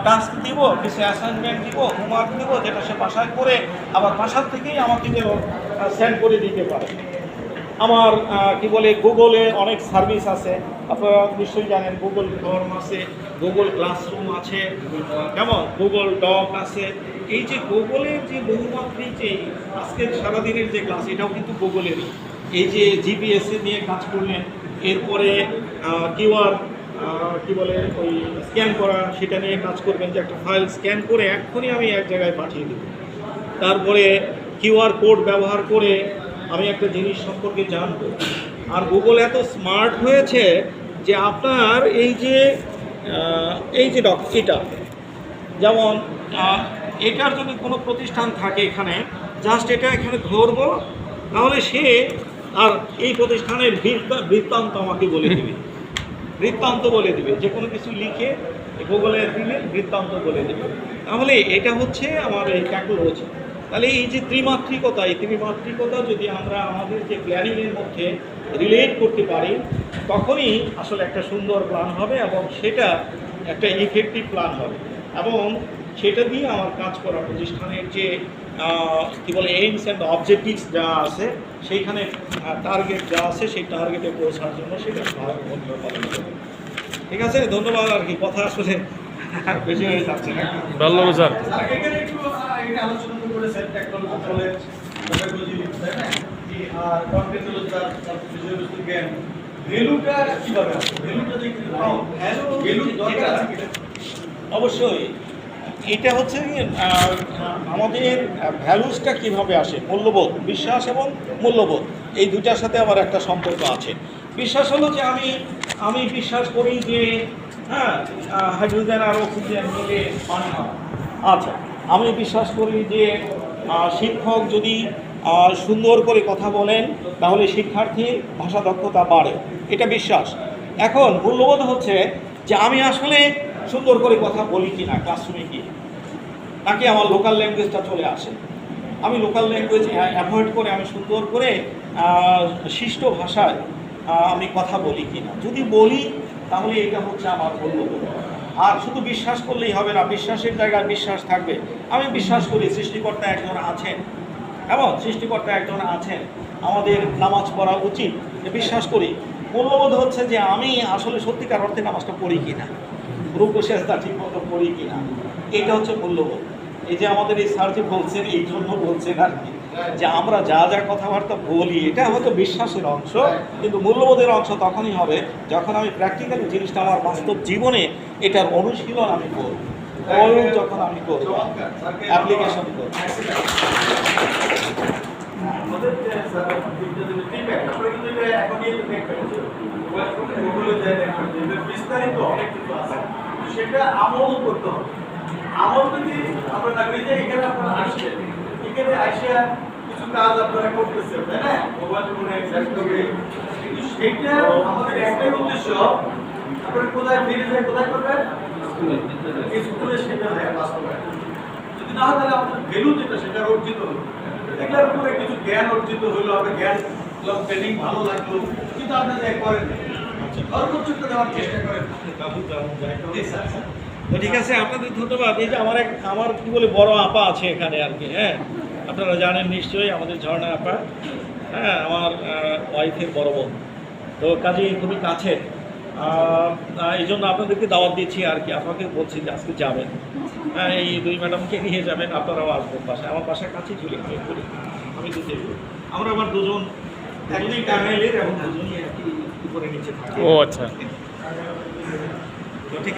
Task দিব, কিছু assignment দিব, হোমওয়ার্ক দিব, যেটা সে বাসায় করে আবার বাসার থেকেই আমাকে সেন্ড করে দিতে পারে। আমার কি বলে গুগলে অনেক সার্ভিস আছে, আপনারা নিশ্চয়ই জানেন। গুগল ফর্ম আছে, গুগল ক্লাসরুম আছে, কেমন গুগল ডক আছে। এই যে গুগলের যে বহুমাত্রিক যে আজকের সারাদিনের যে ক্লাস, এটাও কিন্তু গুগলেরই। এই যে জিপিএসসি নিয়ে কাজ করলেন, এরপরে কিউআর কি বলে ওই স্ক্যান করা, সেটা নিয়ে কাজ করবেন, যে একটা ফাইল স্ক্যান করে এক্ষুনি আমি এক জায়গায় পাঠিয়ে দেব। তারপরে কিউআর কোড ব্যবহার করে আমি একটা জিনিস সম্পর্কে জানবো। আর গুগল এত স্মার্ট হয়েছে যে আপনার এই যে এটা যেমন এটার যদি কোনো প্রতিষ্ঠান থাকে এখানে, জাস্ট এটা এখানে ধরবো, তাহলে সে আর এই প্রতিষ্ঠানের বৃত্তান্ত আমাকে বলে দেবে, বৃত্তান্ত বলে দেবে, যে কোনো কিছু লিখে গুগলে দিলে বৃত্তান্ত বলে দেবে। তাহলে এটা হচ্ছে আমার এই টেকনোলজি। তাহলে এই যে ত্রিমাত্রিকতা, এই ত্রিমাত্রিকতা যদি আমরা আমাদের যে প্ল্যানিংয়ের মধ্যে রিলেট করতে পারি, তখনই আসলে একটা সুন্দর প্ল্যান হবে এবং সেটা একটা ইফেক্টিভ প্ল্যান হবে। এবং সেটা দিয়ে আমার কাজ করা প্রতিষ্ঠানের যে কী বলে এইমস অ্যান্ড অবজেক্টিভস যা আছে, সেইখানে টার্গেট যা আছে, সেই টার্গেটে পৌঁছার জন্য সেটা ভূমিকা পালন করবে। ঠিক আছে, ধন্যবাদ। আর কি কথা আসলে বেশি হয়ে যাচ্ছে না। ধন্যবাদ স্যার। অবশ্যই এটা হচ্ছে আমাদের ভ্যালুসটা কিভাবে আসে, মূল্যবোধ, বিশ্বাস এবং মূল্যবোধ, এই দুটার সাথে আমার একটা সম্পর্ক আছে। বিশ্বাস হলো যে আমি বিশ্বাস করি যে হাইড্রোজেন আর অক্সিজেন মিলে পানি হয়। আচ্ছা, আমি বিশ্বাস করি যে শিক্ষক যদি সুন্দর করে কথা বলেন, তাহলে শিক্ষার্থীর ভাষা দক্ষতা বাড়ে, এটা বিশ্বাস। এখন মূল্যবোধ হচ্ছে যে আমি আসলে সুন্দর করে কথা বলি কি না ক্লাসরুমে গিয়ে, নাকি আমার লোকাল ল্যাঙ্গুয়েজটা চলে আসে। আমি লোকাল ল্যাঙ্গুয়েজ অ্যাভয়েড করে আমি সুন্দর করে শিষ্ট ভাষায় আমি কথা বলি কি না। যদি বলি তাহলে এটা হচ্ছে আমার মূল্যবোধ। আর শুধু বিশ্বাস করলেই হবে না, বিশ্বাসের জায়গায় বিশ্বাস থাকবে। আমি বিশ্বাস করি সৃষ্টিকর্তা একজন আছেন, এমন সৃষ্টিকর্তা একজন আছেন, আমাদের নামাজ পড়া উচিত, যে বিশ্বাস করি। মূল্যবোধ হচ্ছে যে আমি আসলে সত্যিকার অর্থে নামাজটা পড়ি কিনা, রুকু সেজদা ঠিক মতো পড়ি কিনা, এটা হচ্ছে মূল্যবোধ। এই যে আমাদের এই স্যার যে বলছেন, এই জন্য বলছেন আর কি, যে আমরা যা যা কথাবার্তা বলি এটা হয়তো বিশ্বাসের অংশ, কিন্তু মূল্যবোধের অংশ তখনই হবে যখন আমি প্র্যাকটিক্যালি জিনিসটা আমার বাস্তব জীবনে এটার অনুশীলন আমি করব, প্রয়োগ যখন আমি করব, অ্যাপ্লিকেশন করব। সেটা আমল করতে হবে। আমল যদি আমরা না করি, যে এখানে আপনারা আসছেন, এখানে আসিয়া কিছু কাজ আপনারা করতেছেন, তাই না, মোবাইল ফোনে কিন্তু সেটা আমাদের একটাই উদ্দেশ্য, আপনারা কোথায় ফিরে যায়, কোথায় করবেন, স্কুলে সেটা বাস্তবায়ন। যদি না হয় তাহলে আমাদের ভ্যালু যেটা সেটা অর্জিত হলো, এগুলোর উপরে কিছু জ্ঞান অর্জিত হইলো, আপনার জ্ঞান ট্রেনিং ভালো লাগলো, কিন্তু আপনারা যাই করেন সর্বোচ্চটা দেওয়ার চেষ্টা করেন। তো ঠিক আছে, আপনাদের ধন্যবাদ। এই যে আমার কি বলে বড় আপা আছে এখানে আর কি, হ্যাঁ, আপনারা জানেন নিশ্চয়ই আমাদের ঝর্ণা আপা, হ্যাঁ, আমার ওয়াইফের বড় বোন, তো কাজেই খুবই কাছের। এই জন্য আপনাদেরকে দাওয়াত দিচ্ছি আর কি, আপনাকে বলছি যে আজকে যাবেন, হ্যাঁ, এই দুই ম্যাডামকে নিয়ে যাবেন, আপনারাও আসবেন বাসায়, আমার বাসার কাছেই চলে গেলে আমি দুধে, আমরা আবার একজনই টাঙ্গাইলের এবং দুজনই আর কি উপরে নিচে থাকি। ও আচ্ছা। তো ঠিক